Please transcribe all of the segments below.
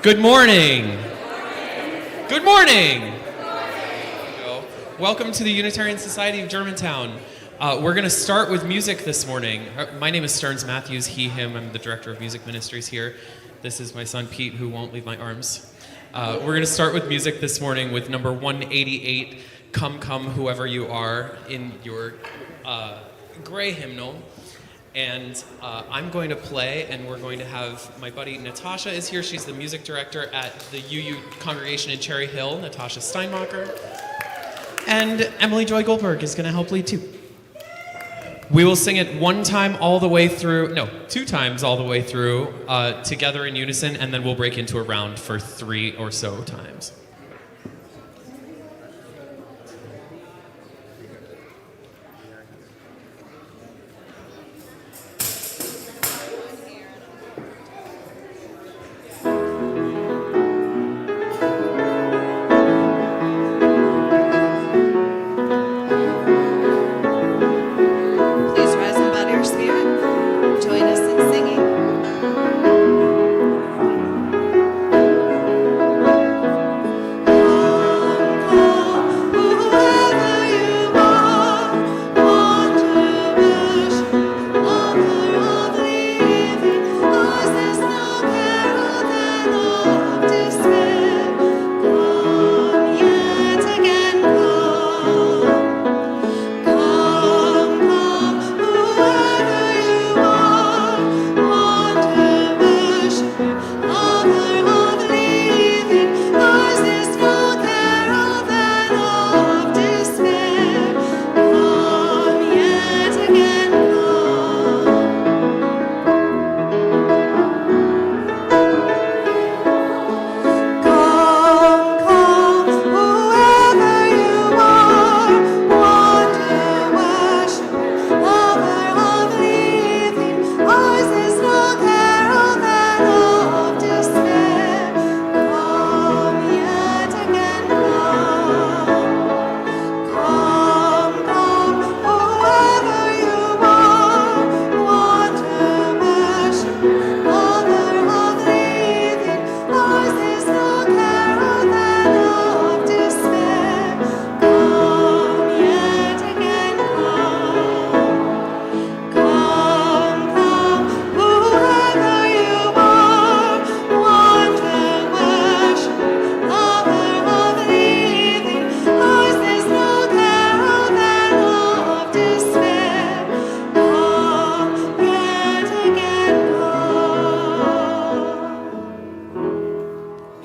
Good morning. Good morning. Welcome to the Unitarian Society of Germantown. We're going to start with music this morning. My name is Stearns Matthews, he, him. I'm the director of music ministries here. This is my son Pete, who won't leave my arms. We're going to start with music this morning with number 188, Come Come Whoever You Are, in your gray hymnal. And I'm going to play, and we're going to have my buddy Natasha is here. She's the music director at the UU congregation in Cherry Hill, Natasha Steinmacher. And Emily Joy Goldberg is going to help lead too. We will sing it one time all the way through, no, 2 times all the way through, together in unison, and then we'll break into a round for 3 or so times.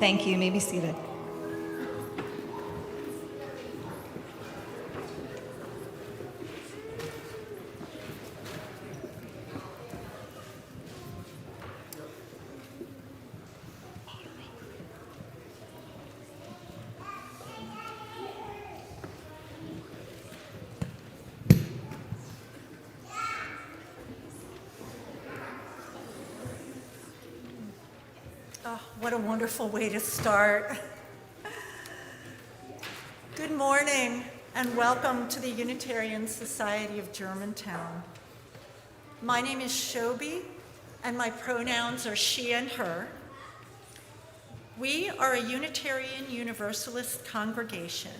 Thank you. You may be seated. Oh, what a wonderful way to start. Good morning and welcome to the Unitarian Society of Germantown. My name is Shobi and my pronouns are she and her. We are a Unitarian Universalist congregation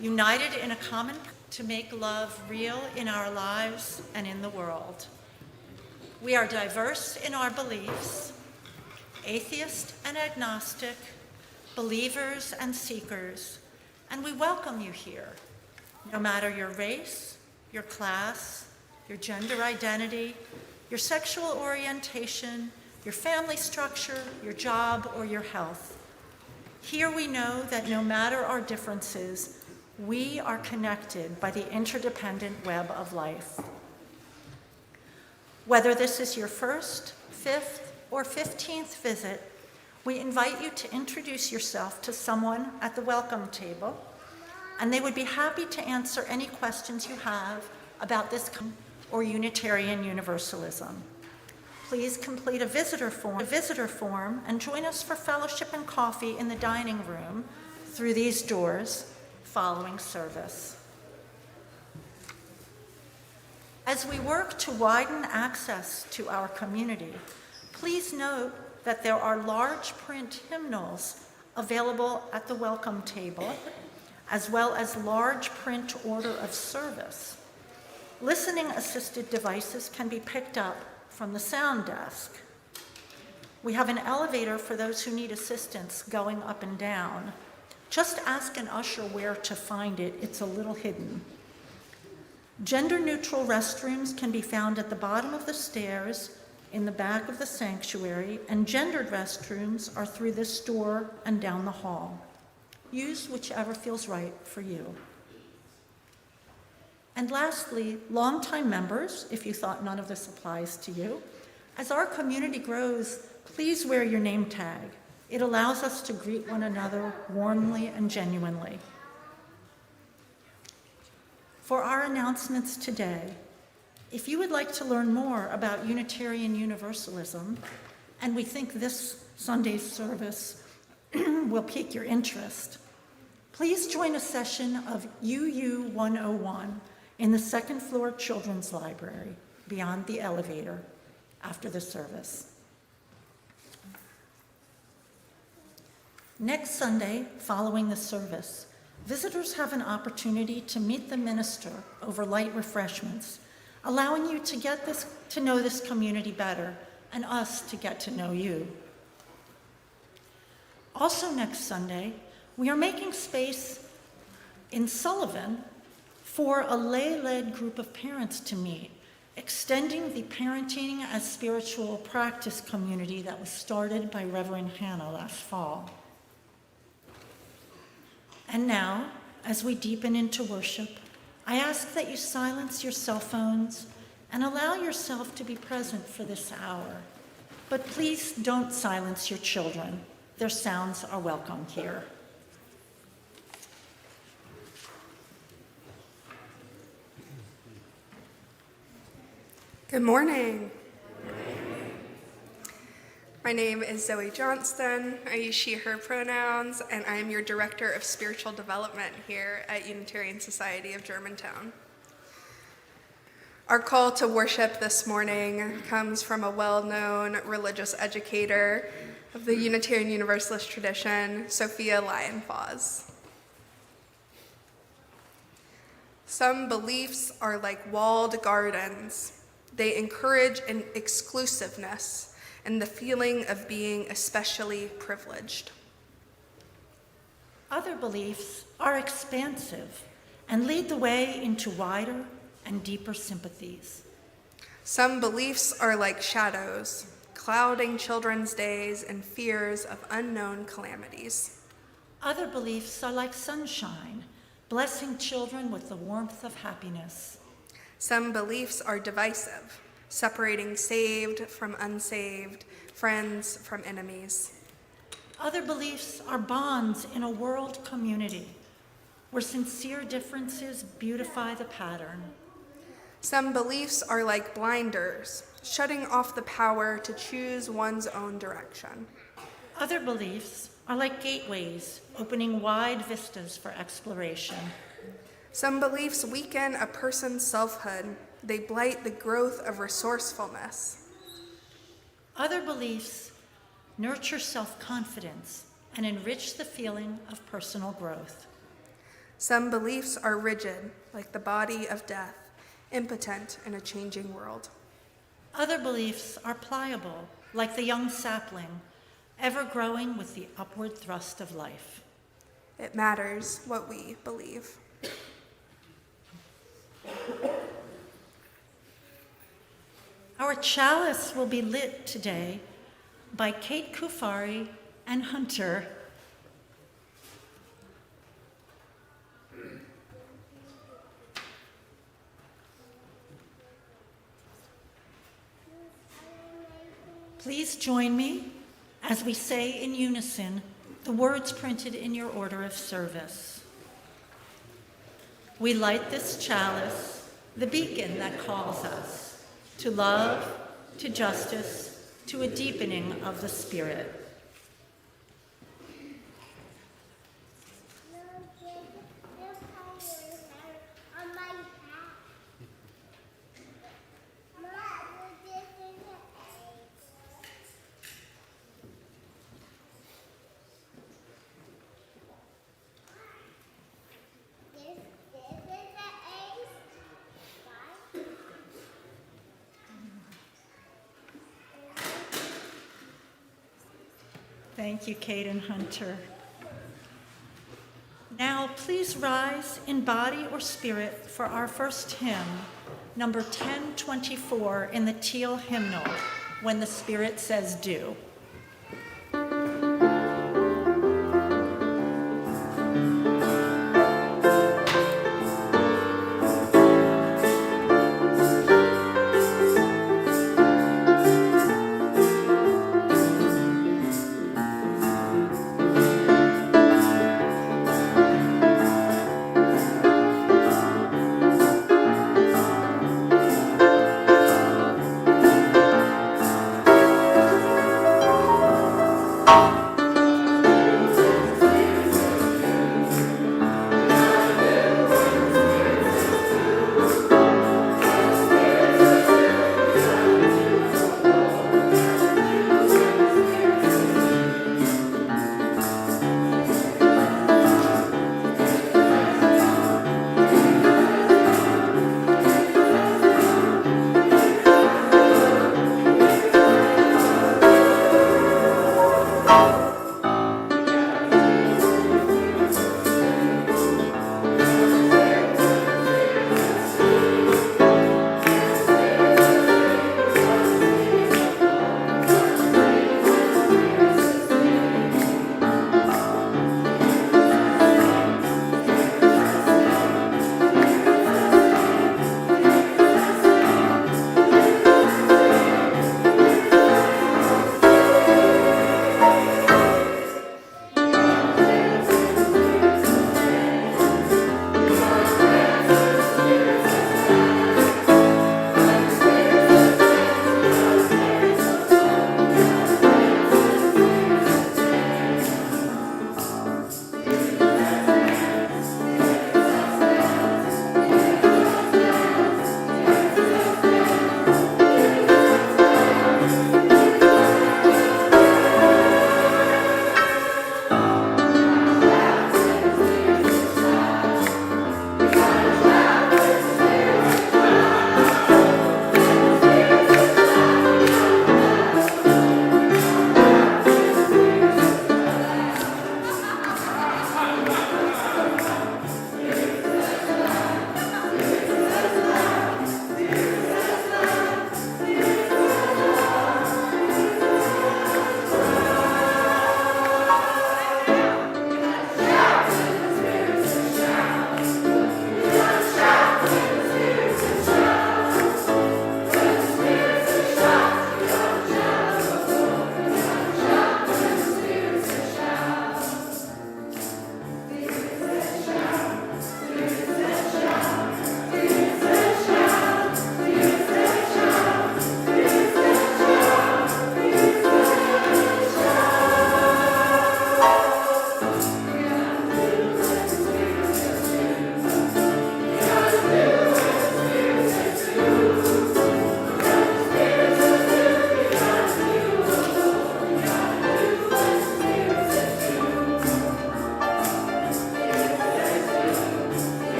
united in a common purpose to make love real in our lives and in the world. We are diverse in our beliefs, atheist and agnostic, believers and seekers, and we welcome you here, no matter your race, your class, your gender identity, your sexual orientation, your family structure, your job, or your health. Here we know that no matter our differences, we are connected by the interdependent web of life. Whether this is your first, 5th, or 15th visit, we invite you to introduce yourself to someone at the welcome table, and they would be happy to answer any questions you have about this or Unitarian Universalism. Please complete a visitor form and join us for fellowship and coffee in the dining room through these doors following service. As we work to widen access to our community, Please note that there are large print hymnals available at the welcome table, as well as large print order of service. Listening assisted devices can be picked up from the sound desk. We have an elevator for those who need assistance going up and down. Just ask an usher where to find it. It's a little hidden. Gender-neutral restrooms can be found at the bottom of the stairs in the back of the sanctuary, and gendered restrooms are through this door and down the hall. Use whichever feels right for you. And lastly, longtime members, if you thought none of this applies to you, as our community grows, please wear your name tag. It allows us to greet one another warmly and genuinely. For our announcements today, if you would like to learn more about Unitarian Universalism, and we think this Sunday's service will pique your interest, please join a session of UU 101 in the second floor Children's Library beyond the elevator after the service. Next Sunday, following the service, visitors have an opportunity to meet the minister over light refreshments, allowing you to know this community better and us to get to know you. Also next Sunday, we are making space in Sullivan for a lay-led group of parents to meet, extending the Parenting as Spiritual Practice community that was started by Reverend Hannah last fall. And now, as we deepen into worship, I ask that you silence your cell phones and allow yourself to be present for this hour. But please don't silence your children. Their sounds are welcome here. Good morning. My name is Zoe Johnston. I use she, her pronouns, and I am your Director of Spiritual Development here at Unitarian Society of Germantown. Our call to worship this morning comes from a well-known religious educator of the Unitarian Universalist tradition, Sophia Lyon-Fawes. Some beliefs are like walled gardens. They encourage an exclusiveness and the feeling of being especially privileged. Other beliefs are expansive and lead the way into wider and deeper sympathies. Some beliefs are like shadows, clouding children's days and fears of unknown calamities. Other beliefs are like sunshine, blessing children with the warmth of happiness. Some beliefs are divisive, separating saved from unsaved, friends from enemies. Other beliefs are bonds in a world community where sincere differences beautify the pattern. Some beliefs are like blinders, shutting off the power to choose one's own direction. Other beliefs are like gateways, opening wide vistas for exploration. Some beliefs weaken a person's selfhood. They blight the growth of resourcefulness. Other beliefs nurture self-confidence and enrich the feeling of personal growth. Some beliefs are rigid, like the body of death, impotent in a changing world. Other beliefs are pliable, like the young sapling, ever growing with the upward thrust of life. It matters what we believe. Our chalice will be lit today by Kate Kufari and Hunter. Please join me as we say in unison the words printed in your order of service. We light this chalice, the beacon that calls us to love, to justice, to a deepening of the Spirit. Thank you, Kate and Hunter. Now, please rise in body or spirit for our first hymn, number 1024 in the Teal hymnal, When the Spirit Says Do.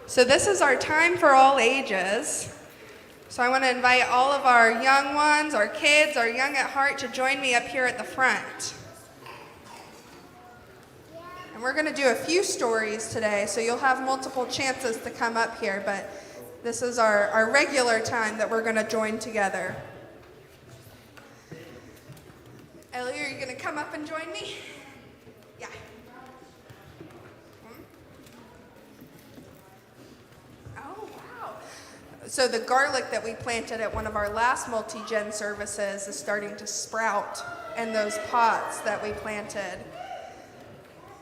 So this is our time for all ages. So I want to invite all of our young ones, our kids, our young at heart to join me up here at the front. And we're going to do a few stories today, so you'll have multiple chances to come up here, but this is our regular time that we're going to join together. Ellie, are you going to come up and join me? Yeah. Oh, wow. So the garlic that we planted at one of our last multi-gen services is starting to sprout in those pots that we planted.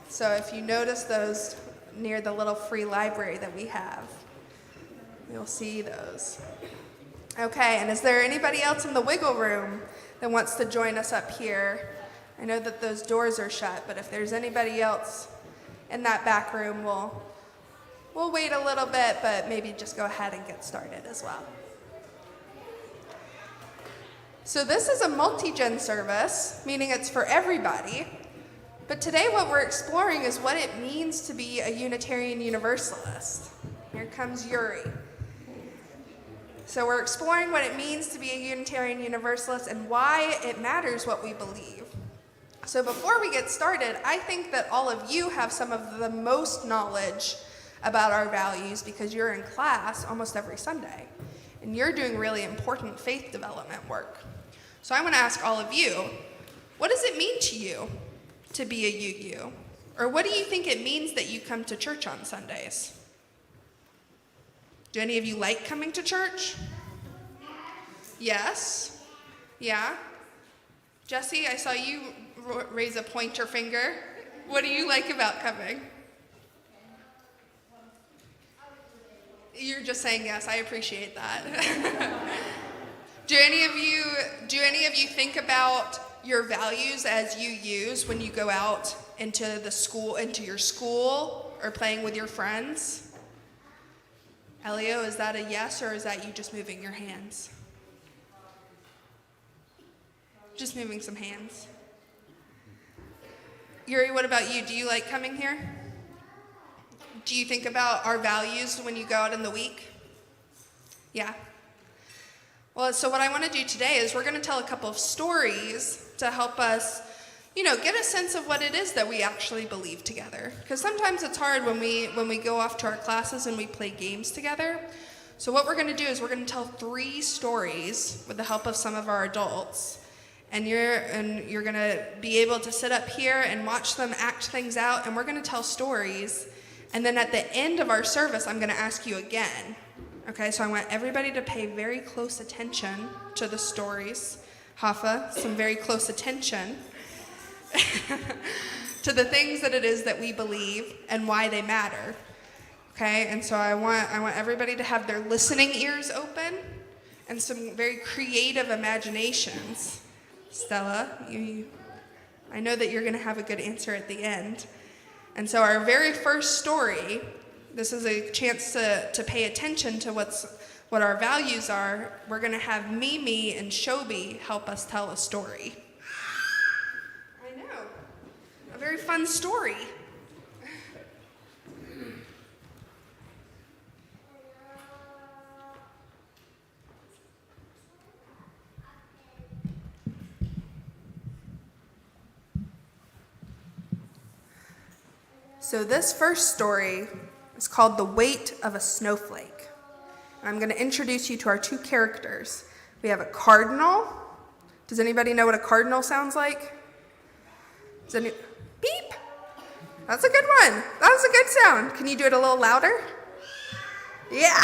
So if you notice those near the little free library that we have, you'll see those. Okay, and is there anybody else in the wiggle room that wants to join us up here I know that those doors are shut, but if there's anybody else in that back room, we'll wait a little bit, but maybe just go ahead and get started as well. So this is a multi-gen service, meaning it's for everybody. But today what we're exploring is what it means to be a Unitarian Universalist. Here comes Yuri. So we're exploring what it means to be a Unitarian Universalist and why it matters what we believe. So before we get started, I think that all of you have some of the most knowledge about our values because you're in class almost every Sunday. And you're doing really important faith development work. So I want to ask all of you, what does it mean to you to be a UU? Or what do you think it means that you come to church on Sundays? Do any of you like coming to church? Yes? Yeah? Jesse, I saw you raise a pointer finger. What do you like about coming? You're just saying yes, I appreciate that. Do any of you think about your values as you use when you go out into your school or playing with your friends? Elio, is that a yes or is that you just moving your hands? Just moving some hands. Yuri, what about you? Do you like coming here? Do you think about our values when you go out in the week? Yeah. Well, so what I want to do today is we're going to tell a couple of stories to help us, get a sense of what it is that we actually believe together. Because sometimes it's hard when we go off to our classes and we play games together. So what we're going to do is we're going to tell 3 stories with the help of some of our adults. And you're going to be able to sit up here and watch them act things out. And we're going to tell stories. And then at the end of our service, I'm going to ask you again. Okay, so I want everybody to pay very close attention to the stories. Hafa, some very close attention to the things that it is that we believe and why they matter. Okay, and so I want everybody to have their listening ears open and some very creative imaginations. Stella, I know that you're going to have a good answer at the end. And so our very first story, this is a chance to pay attention to what our values are. We're going to have Mimi and Shobi help us tell a story. I know. A very fun story. So this first story is called The Weight of a Snowflake. And I'm going to introduce you to our 2 characters. We have a cardinal. Does anybody know what a cardinal sounds like? Beep. That's a good one. That was a good sound. Can you do it a little louder? Yeah.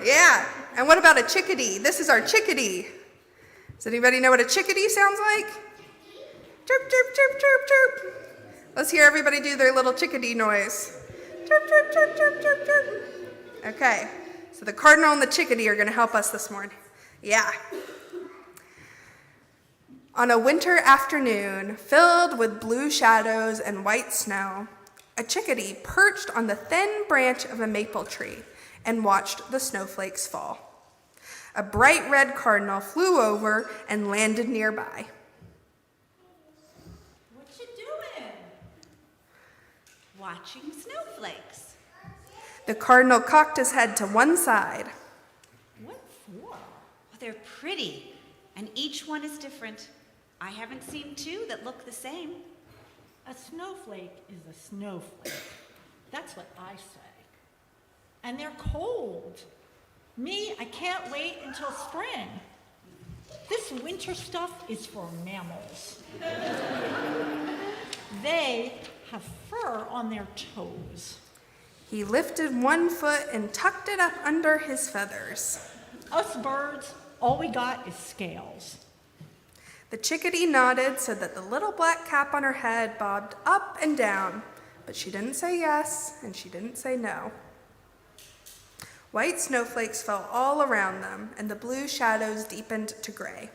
Yeah. And what about a chickadee? This is our chickadee. Does anybody know what a chickadee sounds like? Chirp, chirp, chirp, chirp, chirp. Let's hear everybody do their little chickadee noise. Chirp, chirp, chirp, chirp, chirp, chirp. Okay, so the cardinal and the chickadee are going to help us this morning. Yeah. On a winter afternoon filled with blue shadows and white snow, a chickadee perched on the thin branch of a maple tree and watched the snowflakes fall. A bright red cardinal flew over and landed nearby. Watching snowflakes. The cardinal cocked his head to one side. What for? Well, they're pretty, and each one is different. I haven't seen 2 that look the same. A snowflake is a snowflake. That's what I say. And they're cold. Me, I can't wait until spring. This winter stuff is for mammals. They have fur on their toes. He lifted one foot and tucked it up under his feathers. Us birds, all we got is scales. The chickadee nodded so that the little black cap on her head bobbed up and down, but she didn't say yes and she didn't say no. White snowflakes fell all around them, and the blue shadows deepened to gray.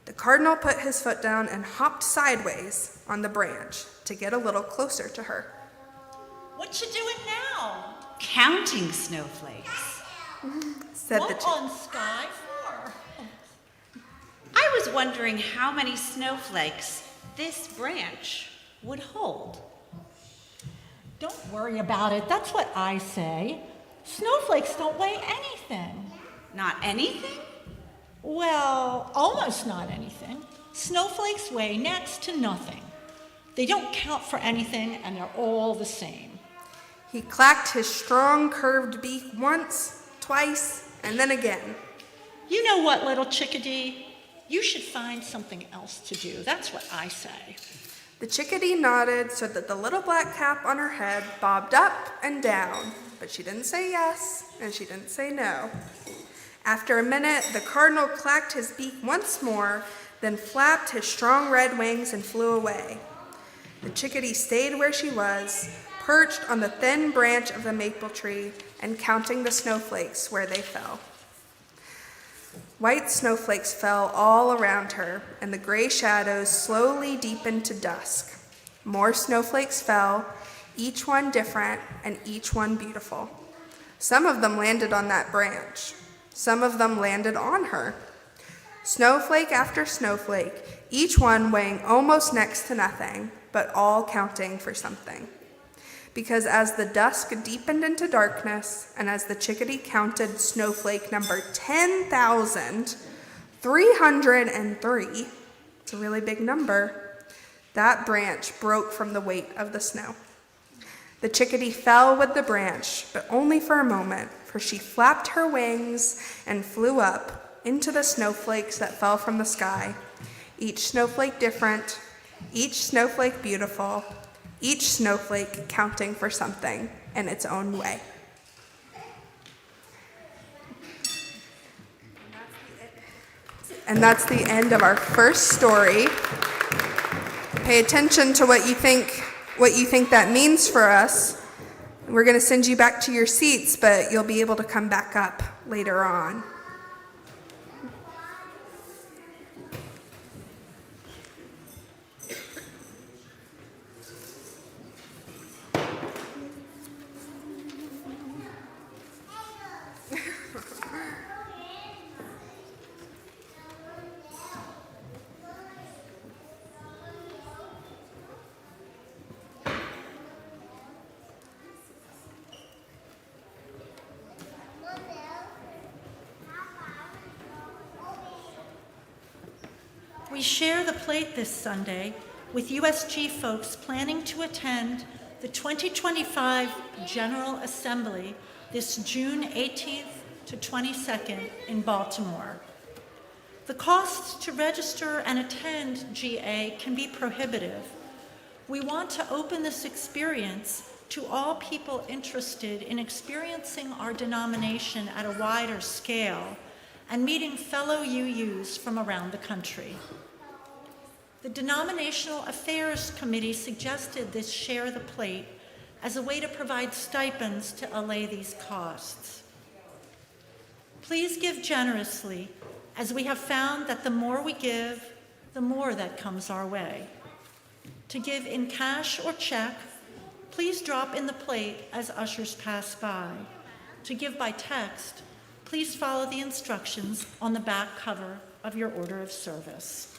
The cardinal put his foot down and hopped sideways on the branch to get a little closer to her. What you doing now? Counting snowflakes. Said the What on sky for? I was wondering how many snowflakes this branch would hold. Don't worry about it. That's what I say. Snowflakes don't weigh anything. Not anything? Well, almost not anything. Snowflakes weigh next to nothing. They don't count for anything, and they're all the same. He clacked his strong curved beak once, twice, and then again. You know what, little chickadee? You should find something else to do. That's what I say. The chickadee nodded so that the little black cap on her head bobbed up and down, but she didn't say yes, and she didn't say no. After a minute, the cardinal clacked his beak once more, then flapped his strong red wings and flew away. The chickadee stayed where she was, perched on the thin branch of the maple tree and counting the snowflakes where they fell. White snowflakes fell all around her, and the gray shadows slowly deepened to dusk. More snowflakes fell, each one different and each one beautiful. Some of them landed on that branch. Some of them landed on her. Snowflake after snowflake, each one weighing almost next to nothing, but all counting for something. Because as the dusk deepened into darkness, and as the chickadee counted snowflake number 10,303, it's a really big number, that branch broke from the weight of the snow. The chickadee fell with the branch, but only for a moment, for she flapped her wings and flew up into the snowflakes that fell from the sky, each snowflake different, each snowflake beautiful, each snowflake counting for something in its own way. And that's the end of our first story. Pay attention to what you think that means for us. We're going to send you back to your seats, but you'll be able to come back up later on. We share the plate this Sunday with USG folks planning to attend the 2025 General Assembly this June 18th to 22nd in Baltimore. The costs to register and attend GA can be prohibitive. We want to open this experience to all people interested in experiencing our denomination at a wider scale and meeting fellow UUs from around the country. The Denominational Affairs Committee suggested this Share the Plate as a way to provide stipends to allay these costs. Please give generously, as we have found that the more we give, the more that comes our way. To give in cash or check, please drop in the plate as ushers pass by. To give by text, please follow the instructions on the back cover of your order of service.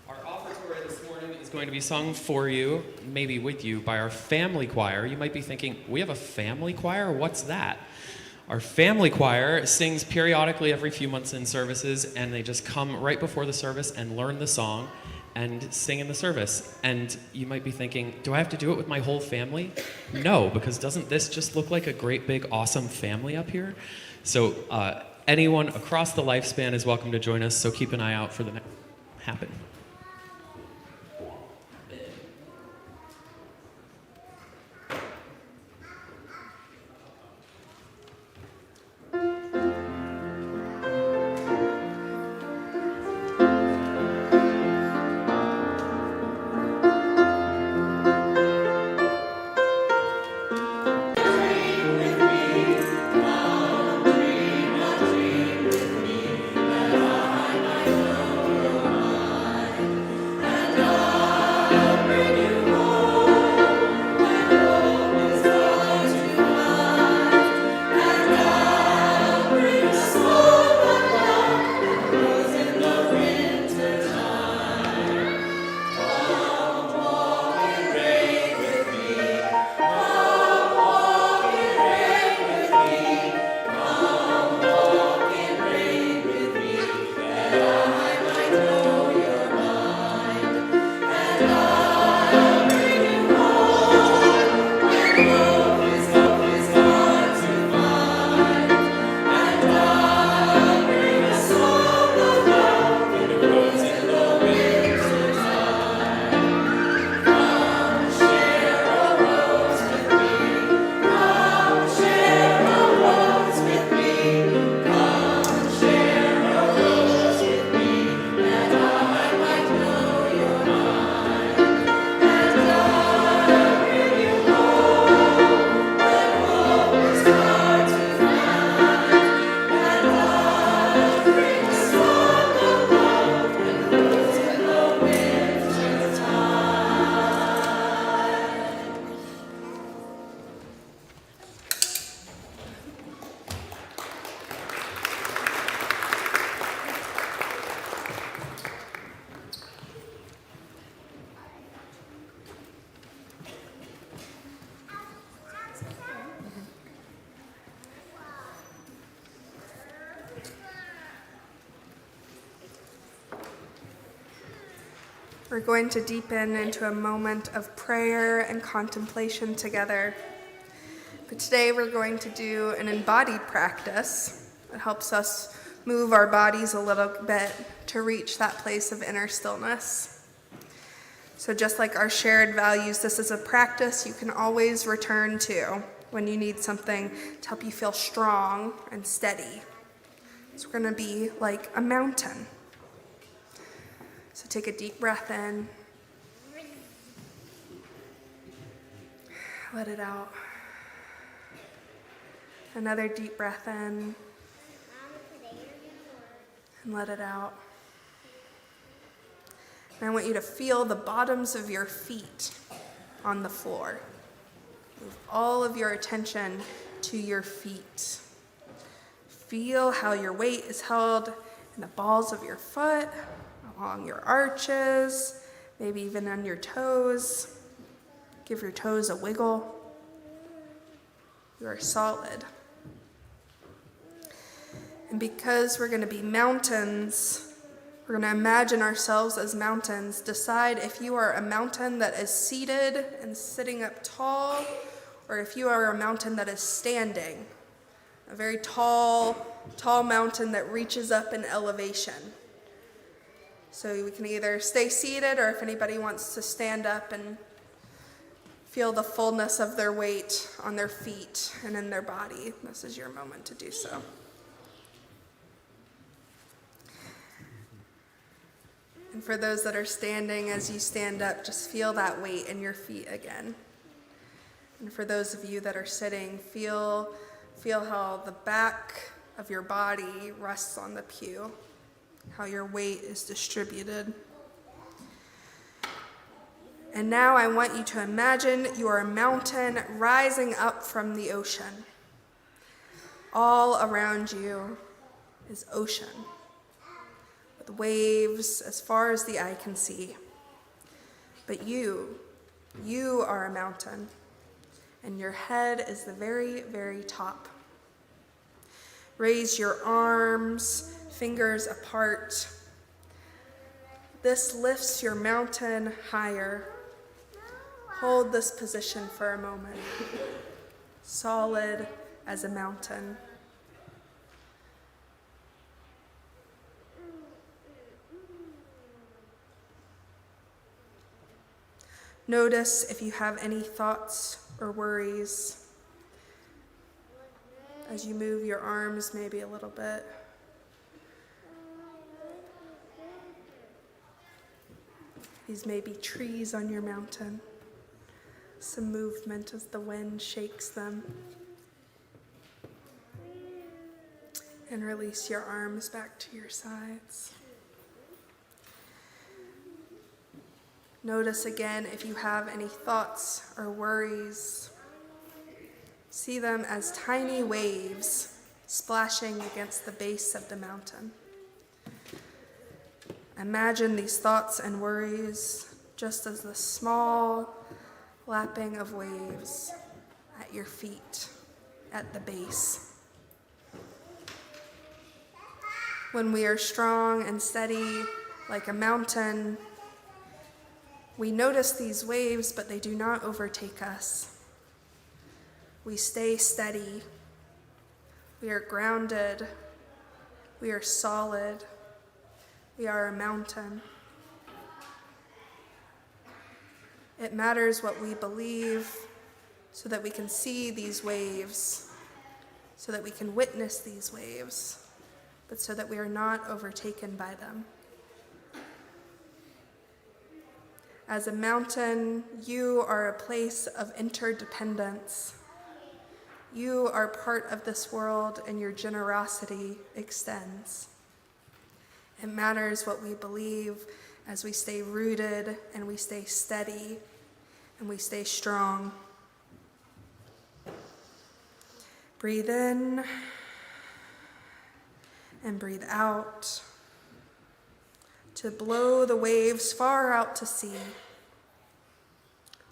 Our offertory this morning is going to be sung for you, maybe with you, by our family choir. You might be thinking, we have a family choir? What's that? Our family choir sings periodically every few months in services, and they just come right before the service and learn the song and sing in the service. And you might be thinking, do I have to do it with my whole family? No, because doesn't this just look like a great big awesome family up here? So anyone across the lifespan is welcome to join us, so keep an eye out for the next happen. we're going to deepen into a moment of prayer and contemplation together. But today we're going to do an embodied practice that helps us move our bodies a little bit to reach that place of inner stillness. So just like our shared values, this is a practice you can always return to when you need something to help you feel strong and steady. So we're going to be like a mountain. So take a deep breath in. Let it out. Another deep breath in. And let it out. And I want you to feel the bottoms of your feet on the floor. Move all of your attention to your feet. Feel how your weight is held in the balls of your foot, along your arches, maybe even on your toes. Give your toes a wiggle. You are solid. And because we're going to be mountains, we're going to imagine ourselves as mountains. Decide if you are a mountain that is seated and sitting up tall, or if you are a mountain that is standing. A very tall mountain that reaches up in elevation. So we can either stay seated, or if anybody wants to stand up and feel the fullness of their weight on their feet and in their body, this is your moment to do so. And for those that are standing, as you stand up, just feel that weight in your feet again. And for those of you that are sitting, feel how the back of your body rests on the pew, how your weight is distributed. And now I want you to imagine you are a mountain rising up from the ocean. All around you is ocean, with waves as far as the eye can see. But you are a mountain, and your head is the very, very top. Raise your arms, fingers apart. This lifts your mountain higher. Hold this position for a moment. Solid as a mountain. Notice if you have any thoughts or worries as you move your arms maybe a little bit. These may be trees on your mountain. Some movement as the wind shakes them. And release your arms back to your sides. Notice again if you have any thoughts or worries. See them as tiny waves splashing against the base of the mountain. Imagine these thoughts and worries just as the small lapping of waves at your feet at the base. When we are strong and steady like a mountain, we notice these waves, but they do not overtake us. We stay steady. We are grounded. We are solid. We are a mountain. It matters what we believe so that we can see these waves, so that we can witness these waves, but so that we are not overtaken by them. As a mountain, you are a place of interdependence. You are part of this world, and your generosity extends. It matters what we believe as we stay rooted and we stay steady and we stay strong. Breathe in and breathe out to blow the waves far out to sea.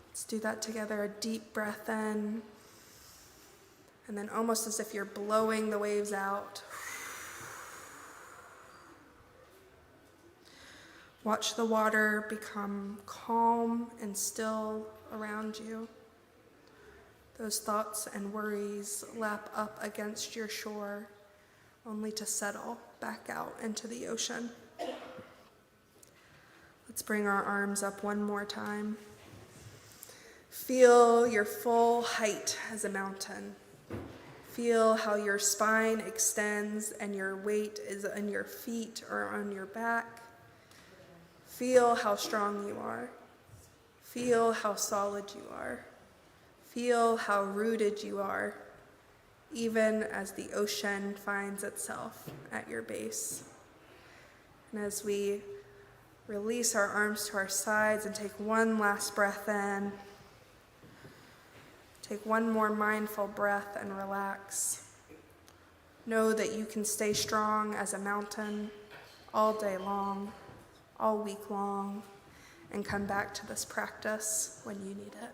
Let's do that together. A deep breath in, and then almost as if you're blowing the waves out. Watch the water become calm and still around you. Those thoughts and worries lap up against your shore, only to settle back out into the ocean. Let's bring our arms up one more time. Feel your full height as a mountain. Feel how your spine extends and your weight is on your feet or on your back. Feel how strong you are. Feel how solid you are. Feel how rooted you are, even as the ocean finds itself at your base. And as we release our arms to our sides and take one last breath in, take one more mindful breath and relax. Know that you can stay strong as a mountain all day long, all week long, and come back to this practice when you need it.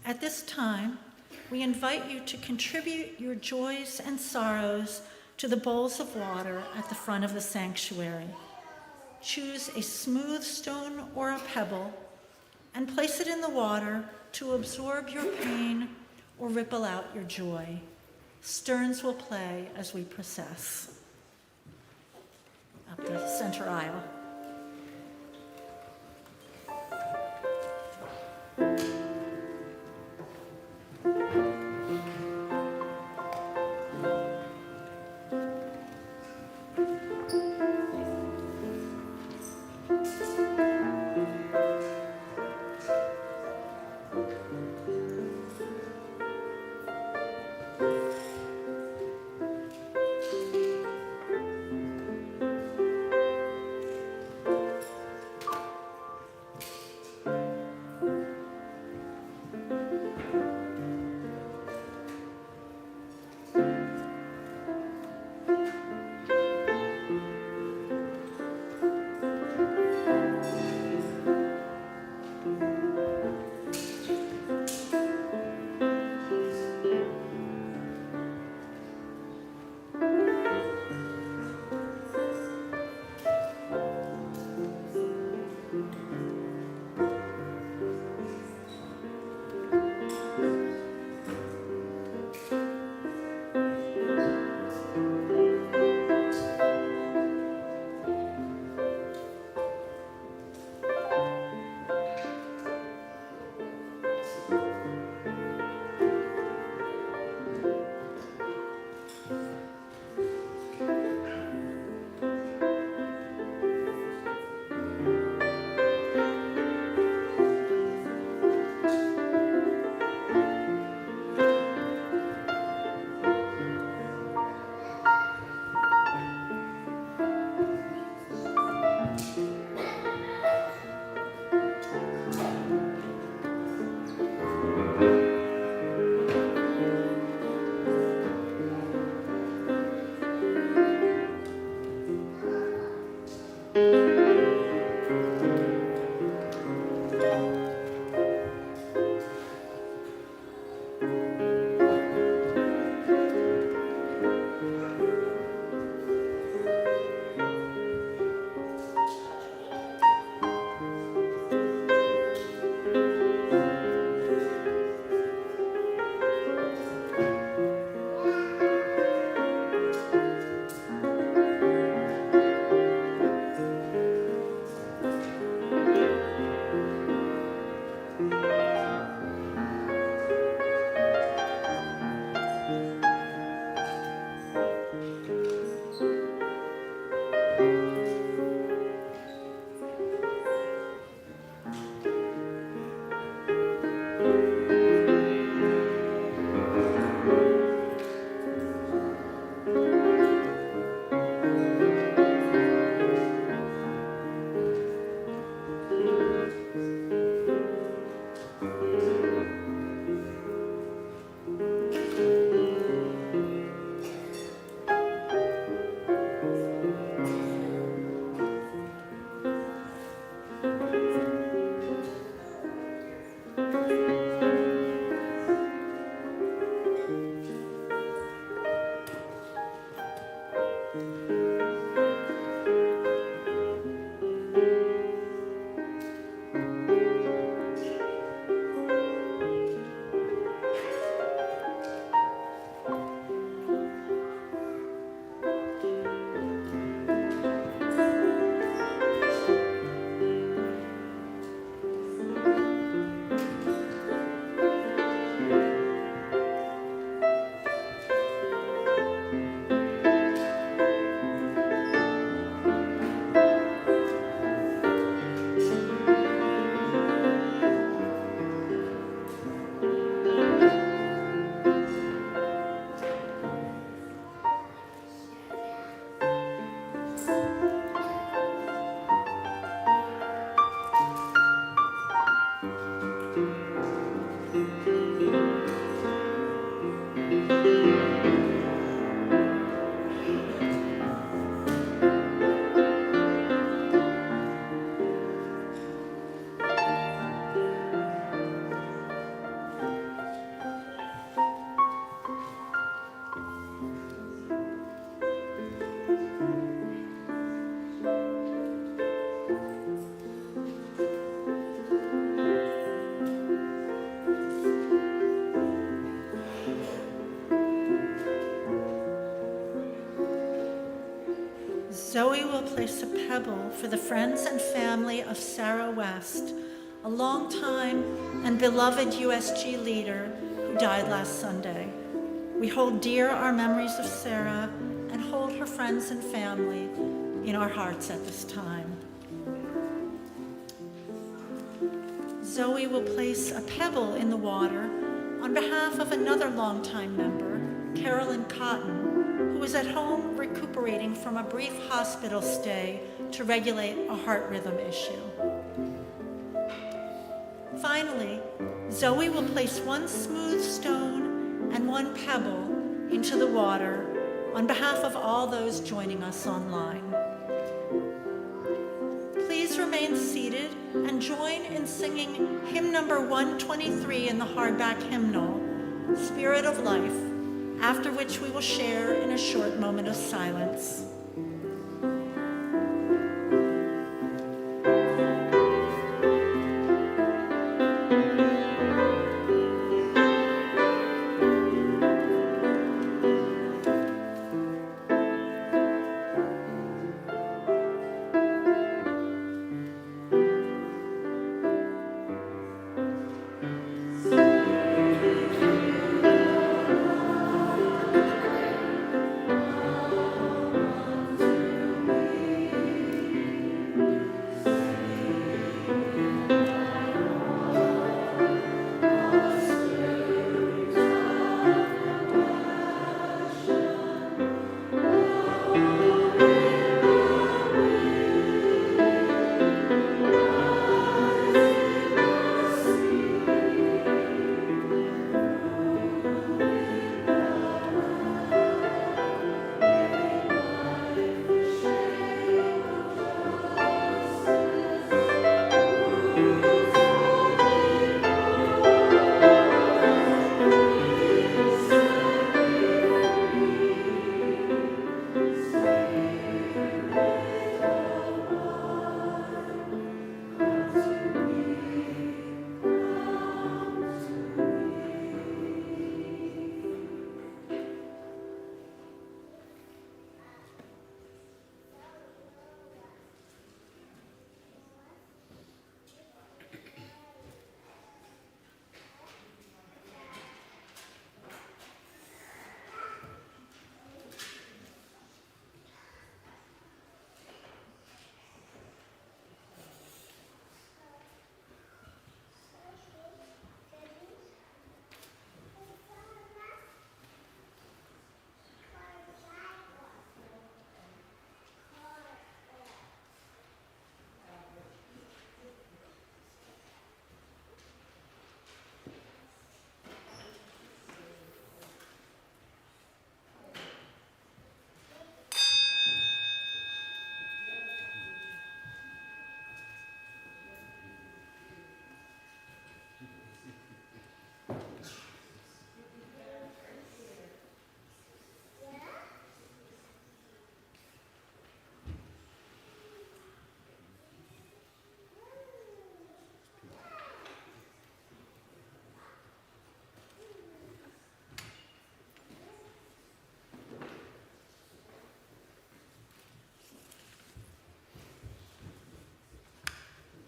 At this time, we invite you to contribute your joys and sorrows to the bowls of water at the front of the sanctuary. Choose a smooth stone or a pebble and place it in the water to absorb your pain or ripple out your joy. Sterns will play as we process up the center aisle. Zoe will place a pebble for the friends and family of Sarah West, a longtime and beloved USG leader who died last Sunday. We hold dear our memories of Sarah and hold her friends and family in our hearts at this time. Zoe will place a pebble in the water on behalf of another longtime member, Carolyn Cotton, who is at home recuperating from a brief hospital stay to regulate a heart rhythm issue. Finally, Zoe will place one smooth stone and one pebble into the water on behalf of all those joining us online. Please remain seated and join in singing hymn number 123 in the hardback hymnal, Spirit of Life, after which we will share in a short moment of silence.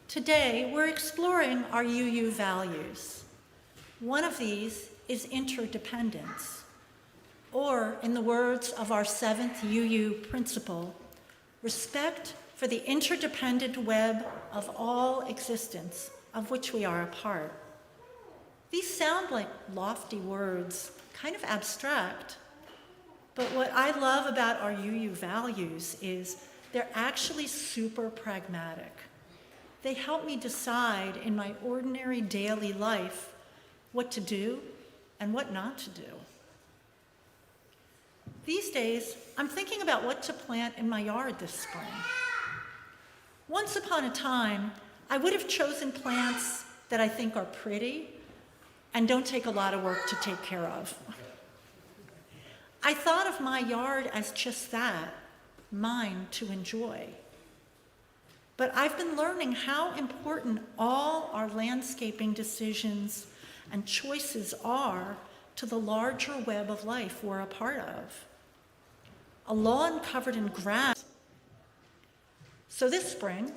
Today, we're exploring our UU values. One of these is interdependence, or in the words of our 7th UU principle, respect for the interdependent web of all existence, of which we are a part. These sound like lofty words, kind of abstract, but what I love about our UU values is they're actually super pragmatic. They help me decide in my ordinary daily life what to do and what not to do. These days, I'm thinking about what to plant in my yard this spring. Once upon a time, I would have chosen plants that I think are pretty and don't take a lot of work to take care of. I thought of my yard as just that, mine to enjoy. But I've been learning how important all our landscaping decisions and choices are to the larger web of life we're a part of. A lawn covered in grass So this spring,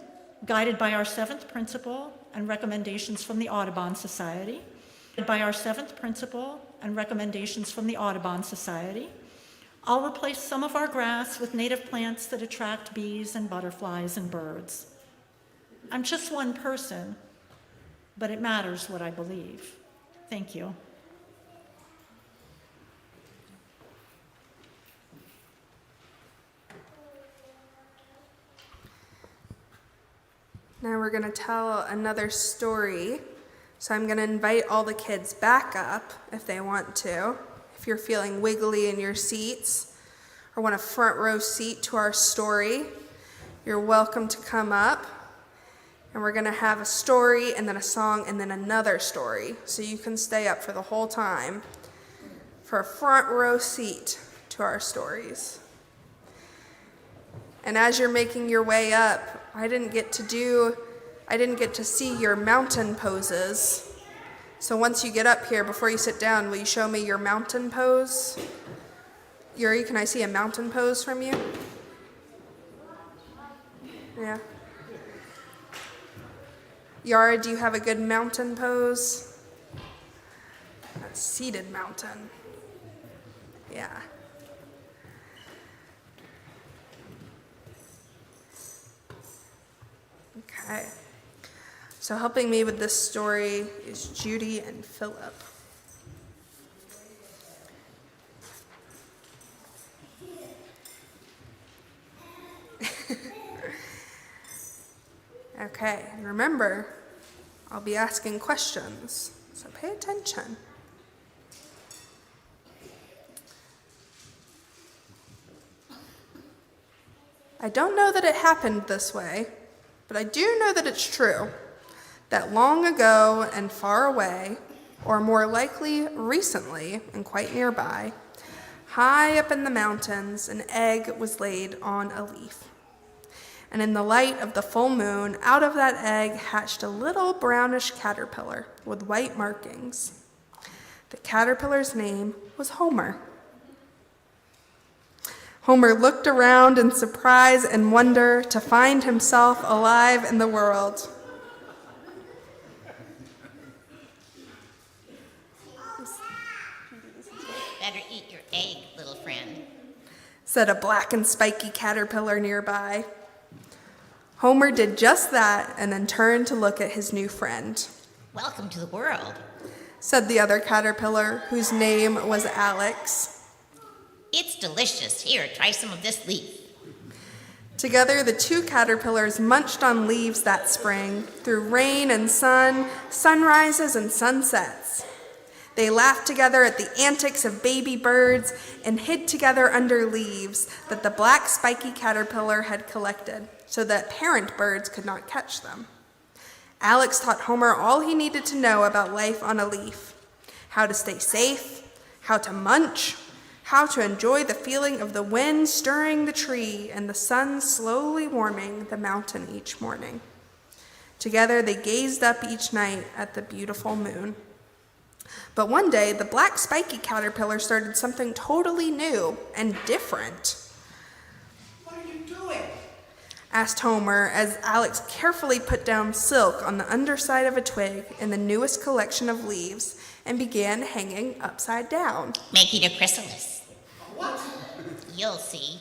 guided by our 7th principle and recommendations from the Audubon Society, I'll replace some of our grass with native plants that attract bees and butterflies and birds. I'm just one person, but it matters what I believe. Thank you. Now we're going to tell another story. So I'm going to invite all the kids back up if they want to. If you're feeling wiggly in your seats or want a front row seat to our story, you're welcome to come up. And we're going to have a story and then a song and then another story. So you can stay up for the whole time for a front row seat to our stories. And as you're making your way up, I didn't get to see your mountain poses. So once you get up here, before you sit down, will you show me your mountain pose? Yuri, can I see a mountain pose from you? Yeah. Yara, do you have a good mountain pose? A seated mountain. Yeah. Okay. So helping me with this story is Judy and Philip. Okay, and remember, I'll be asking questions, so pay attention. I don't know that it happened this way, but I do know that it's true, that long ago and far away, or more likely recently and quite nearby, high up in the mountains, an egg was laid on a leaf. And in the light of the full moon, out of that egg hatched a little brownish caterpillar with white markings. The caterpillar's name was Homer. Homer looked around in surprise and wonder to find himself alive in the world. Better eat your egg, little friend, said a black and spiky caterpillar nearby. Homer did just that and then turned to look at his new friend. Welcome to the world. Said the other caterpillar, whose name was Alex. It's delicious. Here, try some of this leaf. Together, the two caterpillars munched on leaves that spring, through rain and sun, sunrises and sunsets. They laughed together at the antics of baby birds and hid together under leaves that the black spiky caterpillar had collected, so that parent birds could not catch them. Alex taught Homer all he needed to know about life on a leaf: how to stay safe, how to munch, how to enjoy the feeling of the wind stirring the tree and the sun slowly warming the mountain each morning. Together they gazed up each night at the beautiful moon. But one day, the black spiky caterpillar started something totally new and different. What are you doing? Asked Homer as Alex carefully put down silk on the underside of a twig in the newest collection of leaves and began hanging upside down. Making a chrysalis. What? You'll see.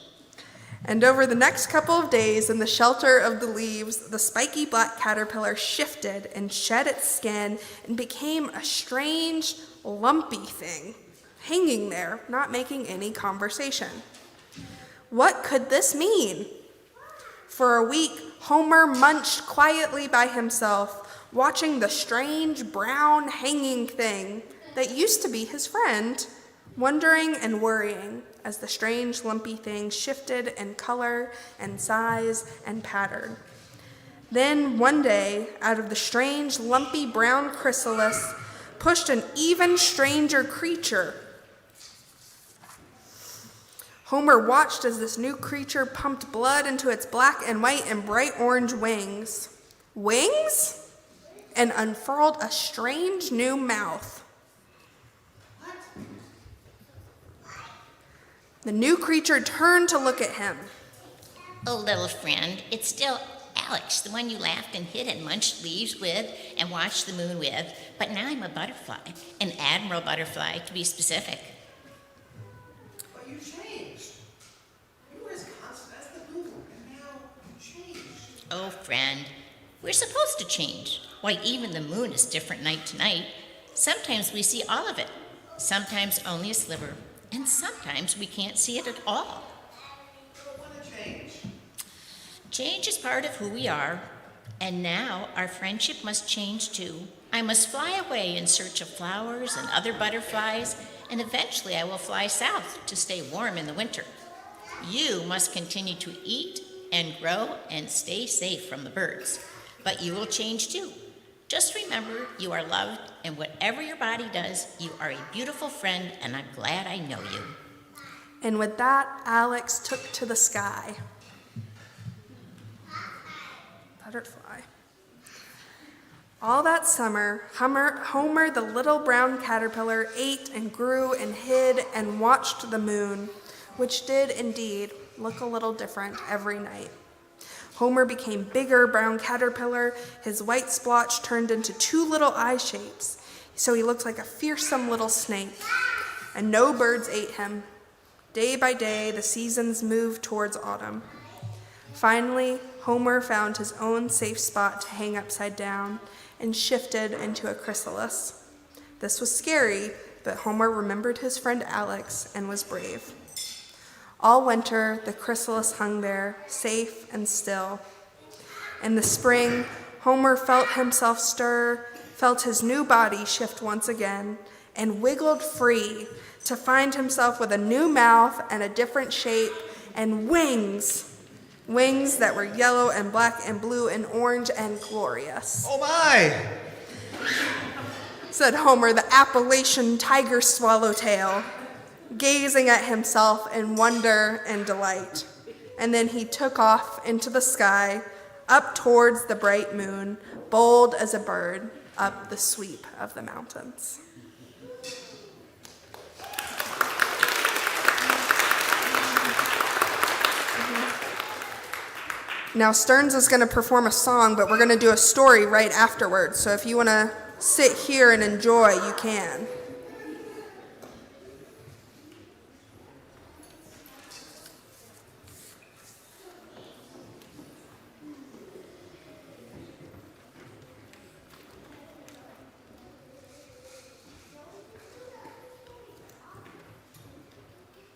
And over the next couple of days, in the shelter of the leaves, the spiky black caterpillar shifted and shed its skin and became a strange, lumpy thing, hanging there, not making any conversation. What could this mean? For a week, Homer munched quietly by himself, watching the strange brown hanging thing that used to be his friend, wondering and worrying as the strange lumpy thing shifted in color and size and pattern. Then one day, out of the strange lumpy brown chrysalis, pushed an even stranger creature. Homer watched as this new creature pumped blood into its black and white and bright orange wings. Wings? And unfurled a strange new mouth. The new creature turned to look at him. Oh, little friend, it's still Alex, the one you laughed and hid and munched leaves with and watched the moon with. But now I'm a butterfly, an admiral butterfly, to be specific. But you changed. You were as constant as the moon, and now you changed. Oh, friend, we're supposed to change. Why, even the moon is different night to night. Sometimes we see all of it, sometimes only a sliver, and sometimes we can't see it at all. But what a change. Change is part of who we are, and now our friendship must change too. I must fly away in search of flowers and other butterflies, and eventually I will fly south to stay warm in the winter. You must continue to eat and grow and stay safe from the birds, but you will change too. Just remember, you are loved, and whatever your body does, you are a beautiful friend, and I'm glad I know you. And with that, Alex took to the sky. Butterfly. All that summer, Homer, the little brown caterpillar, ate and grew and hid and watched the moon, which did indeed look a little different every night. Homer became bigger brown caterpillar. His white splotch turned into two little eye shapes, so he looked like a fearsome little snake. And no birds ate him. Day by day, the seasons moved towards autumn. Finally, Homer found his own safe spot to hang upside down and shifted into a chrysalis. This was scary, but Homer remembered his friend Alex and was brave. All winter, the chrysalis hung there, safe and still. In the spring, Homer felt himself stir, felt his new body shift once again, and wiggled free to find himself with a new mouth and a different shape and wings. Wings that were yellow and black and blue and orange and glorious. Oh my! Said Homer, the Appalachian tiger swallowtail, gazing at himself in wonder and delight. And then he took off into the sky, up towards the bright moon, bold as a bird, up the sweep of the mountains. Now, Stearns is going to perform a song, but we're going to do a story right afterwards. So if you want to sit here and enjoy, you can.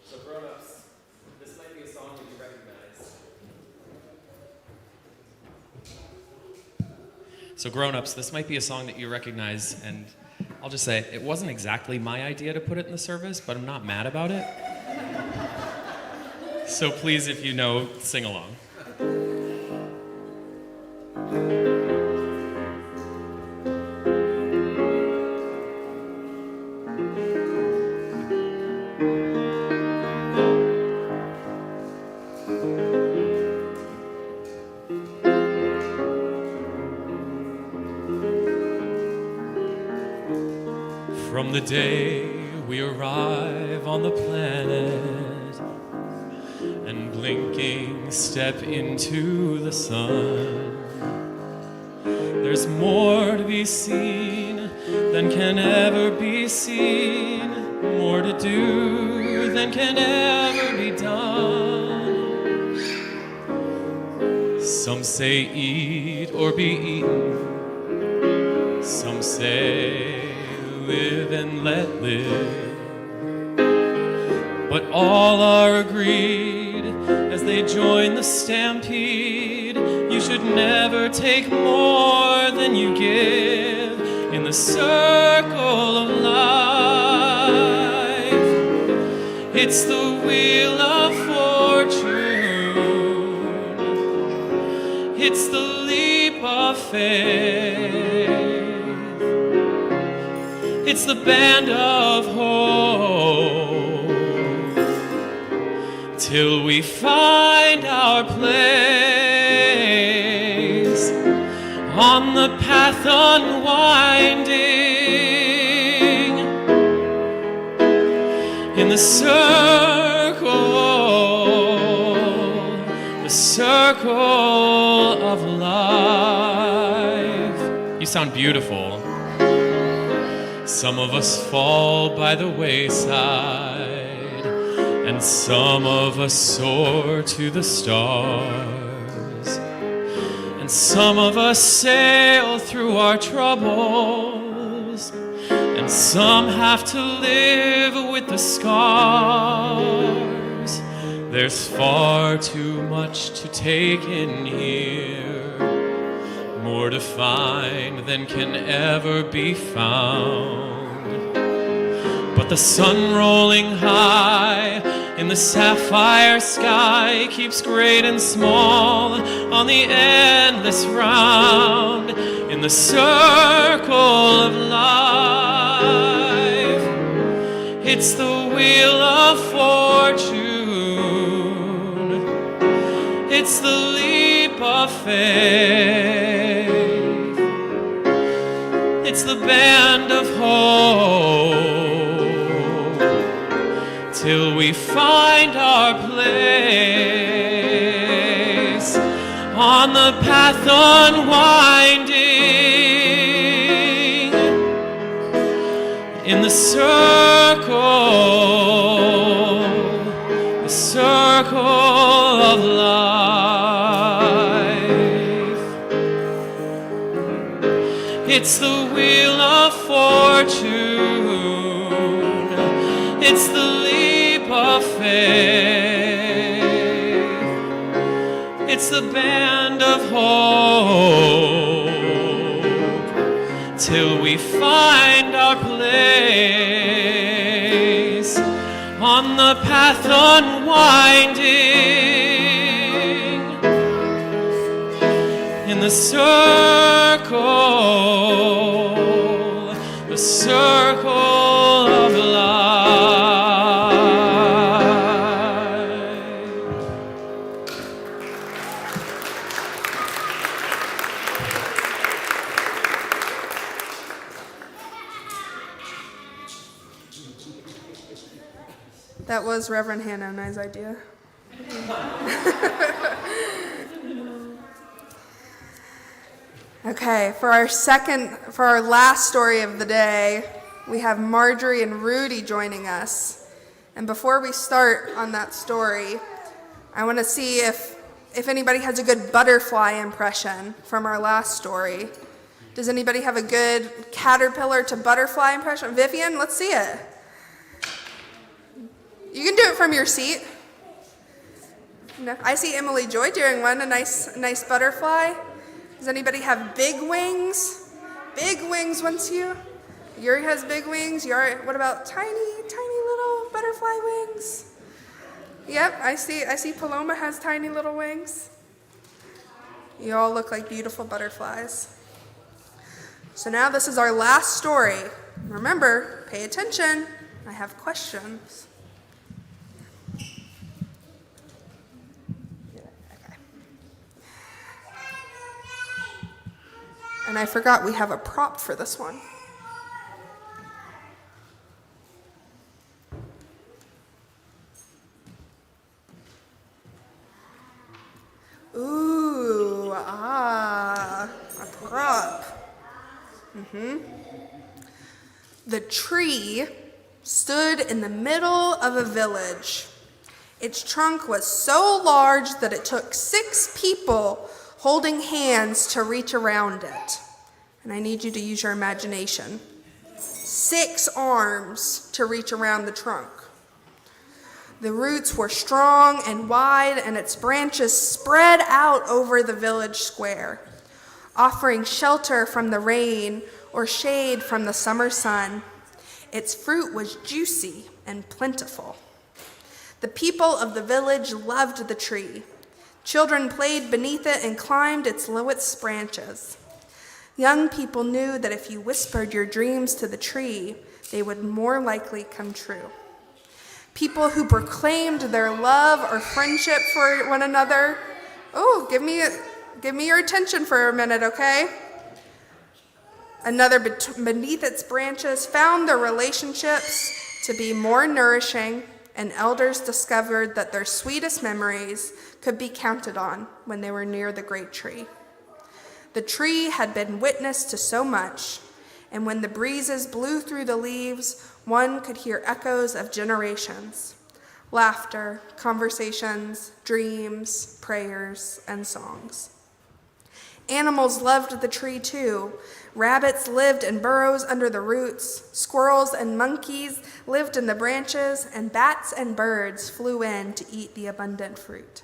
So grown-ups, this might be a song that you recognize. So grown-ups, this might be a song that you recognize, and I'll just say, it wasn't exactly my idea to put it in the service, but I'm not mad about it. So please, if you know, sing along. From the day we arrive on the planet and blinking step into the sun, there's more to be seen than can ever be seen, more to do than can ever be done. Some say eat or be eaten, some say live and let live, but all are agreed as they join the stampede, you should never take more than you give in the circle of life. It's the wheel of fortune, it's the leap of faith, it's the band of hope, till we find our place on the path unwinding, in the circle circle of life. You sound beautiful. Some of us fall by the wayside, and some of us soar to the stars, and some of us sail through our troubles, and some have to live with the scars. There's far too much to take in here, more to find than can ever be found. But the sun rolling high in the sapphire sky keeps great and small on the endless round in the circle of life. It's the wheel of fortune. It's the leap of faith. It's the band of hope till we find our place on the path unwinding in the circle of life. It's the wheel of fortune. It's the leap of faith. It's the band of hope till we find our place on the path unwinding in the circle of life. That was Reverend Hannah and I's idea. Okay, for our last story of the day, we have Marjorie and Rudy joining us. And before we start on that story, I want to see if anybody has a good butterfly impression from our last story. Does anybody have a good caterpillar to butterfly impression? Vivian, let's see it. You can do it from your seat. No, I see Emily Joy doing one, a nice butterfly. Does anybody have big wings? Big wings once you. Yuri has big wings. What about tiny little butterfly wings? Yep, I see Paloma has tiny little wings. You all look like beautiful butterflies. So now this is our last story. Remember, pay attention. I have questions. And I forgot we have a prop for this one. Ooh, a prop. The tree stood in the middle of a village. Its trunk was so large that it took 6 people holding hands to reach around it. And I need you to use your imagination. 6 arms to reach around the trunk. The roots were strong and wide, and its branches spread out over the village square, offering shelter from the rain or shade from the summer sun. Its fruit was juicy and plentiful. The people of the village loved the tree. Children played beneath it and climbed its lowest branches. Young people knew that if you whispered your dreams to the tree, they would more likely come true. People who proclaimed their love or friendship for one another. Oh, give me your attention for a minute, okay? Another beneath its branches found their relationships to be more nourishing and elders discovered that their sweetest memories could be counted on when they were near the great tree. The tree had been witness to so much, and when the breezes blew through the leaves, one could hear echoes of generations, laughter, conversations, dreams, prayers, and songs. Animals loved the tree too. Rabbits lived in burrows under the roots. Squirrels and monkeys lived in the branches, and bats and birds flew in to eat the abundant fruit.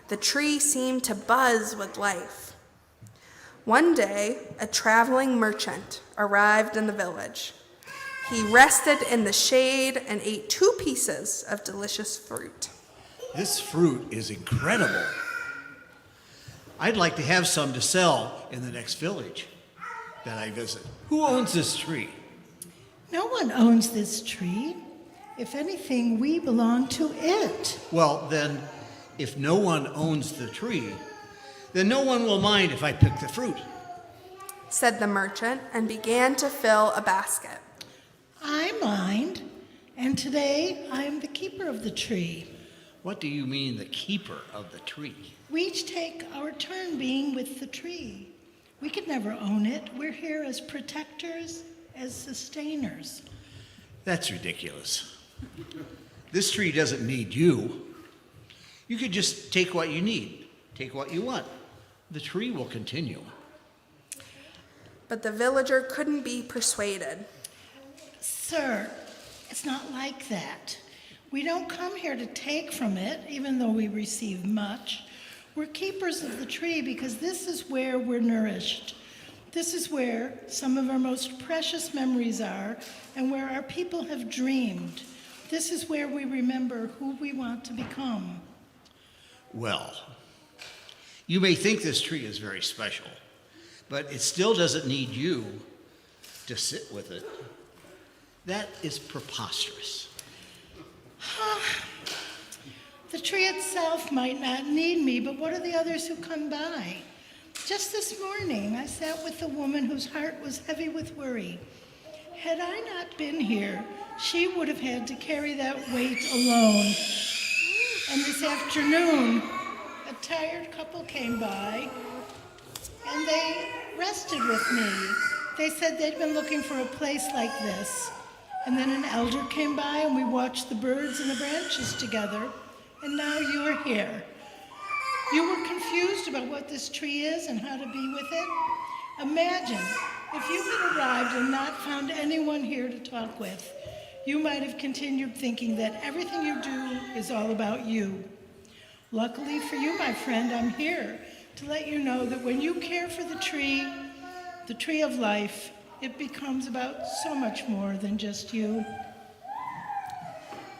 The tree seemed to buzz with life. One day, a traveling merchant arrived in the village. He rested in the shade and ate 2 pieces of delicious fruit. This fruit is incredible. I'd like to have some to sell in the next village that I visit. Who owns this tree? No one owns this tree. If anything, we belong to it. Well, then, if no one owns the tree, then no one will mind if I pick the fruit. Said the merchant and began to fill a basket. I mind, and today I am the keeper of the tree. What do you mean, the keeper of the tree? We each take our turn being with the tree. We could never own it. We're here as protectors, as sustainers. That's ridiculous. This tree doesn't need you. You could just take what you need, take what you want. The tree will continue. But the villager couldn't be persuaded. Sir, it's not like that. We don't come here to take from it, even though we receive much. We're keepers of the tree because this is where we're nourished. This is where some of our most precious memories are and where our people have dreamed. This is where we remember who we want to become. Well, you may think this tree is very special, but it still doesn't need you to sit with it. That is preposterous. The tree itself might not need me, but what are the others who come by? Just this morning, I sat with a woman whose heart was heavy with worry. Had I not been here, she would have had to carry that weight alone. And this afternoon, a tired couple came by, and they rested with me. They said they'd been looking for a place like this. And then an elder came by, and we watched the birds in the branches together. And now you are here. You were confused about what this tree is and how to be with it. Imagine if you had arrived and not found anyone here to talk with. You might have continued thinking that everything you do is all about you. Luckily for you, my friend, I'm here to let you know that when you care for the tree of life, it becomes about so much more than just you.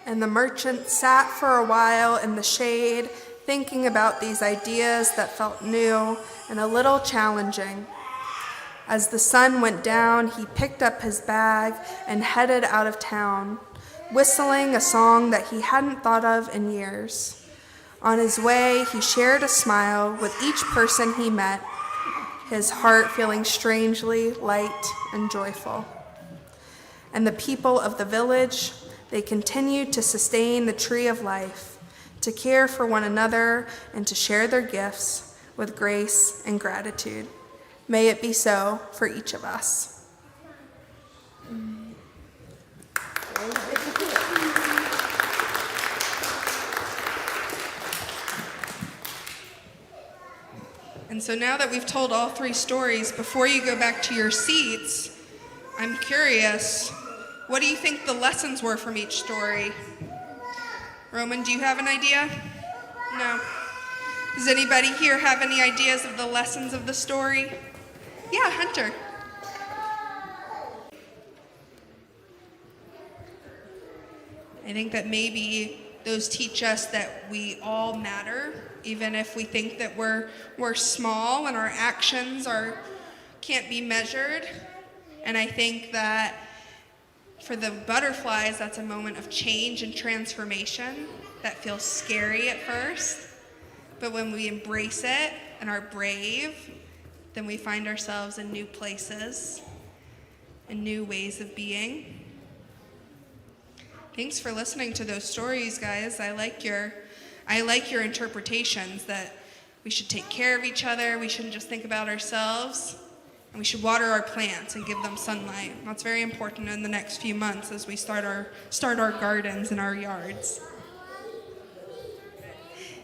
And the merchant sat for a while in the shade, thinking about these ideas that felt new and a little challenging. As the sun went down, he picked up his bag and headed out of town, whistling a song that he hadn't thought of in years. On his way, he shared a smile with each person he met, his heart feeling strangely light and joyful. And the people of the village, they continued to sustain the tree of life, to care for one another, and to share their gifts with grace and gratitude. May it be so for each of us. And so now that we've told all 3 stories, before you go back to your seats, I'm curious, what do you think the lessons were from each story? Roman, do you have an idea? No. Does anybody here have any ideas of the lessons of the story? Yeah, Hunter. I think that maybe those teach us that we all matter, even if we think that we're small and our actions can't be measured. And I think that for the butterflies, that's a moment of change and transformation that feels scary at first. But when we embrace it and are brave, then we find ourselves in new places and new ways of being. Thanks for listening to those stories, guys. I like your interpretations that we should take care of each other, we shouldn't just think about ourselves, and we should water our plants and give them sunlight. That's very important in the next few months as we start our gardens and our yards.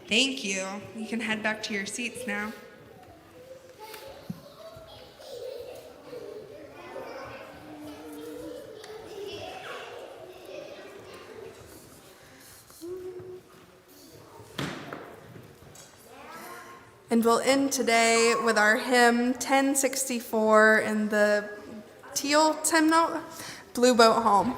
Thank you. You can head back to your seats now. And we'll end today with our hymn 1064 in the teal hymnal, Blue Boat Home.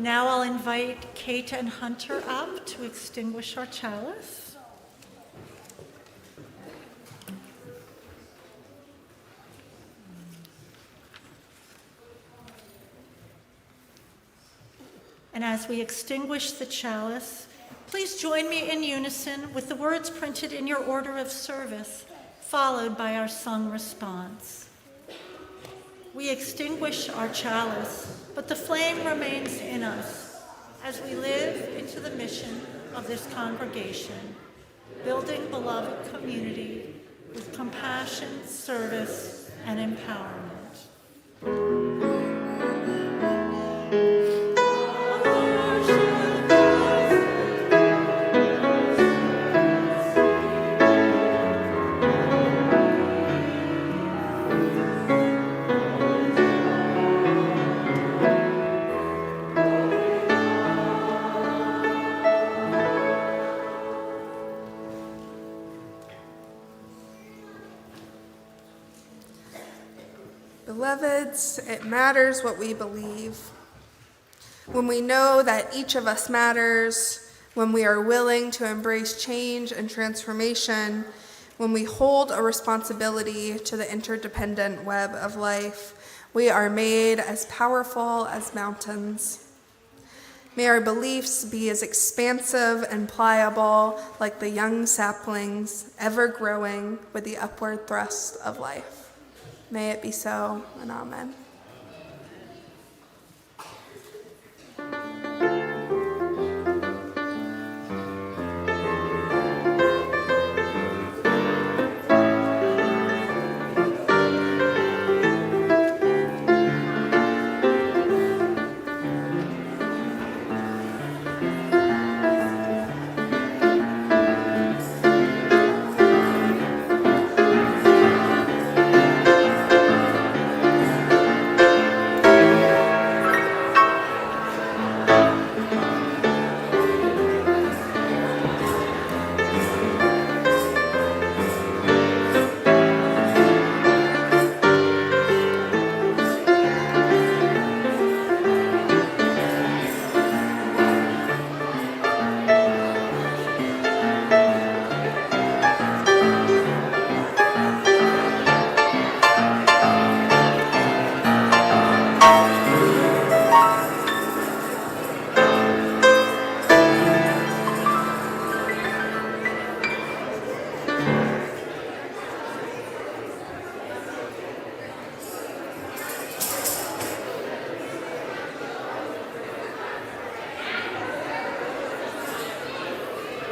And now I'll invite Kate and Hunter up to extinguish our chalice. And as we extinguish the chalice, please join me in unison with the words printed in your order of service, followed by our sung response. We extinguish our chalice, but the flame remains in us as we live into the mission of this congregation, building beloved community with compassion, service, and empowerment. Beloveds, it matters what we believe. When we know that each of us matters, when we are willing to embrace change and transformation, when we hold a responsibility to the interdependent web of life, We are made as powerful as mountains. May our beliefs be as expansive and pliable like the young saplings, ever growing with the upward thrust of life. May it be so, and amen.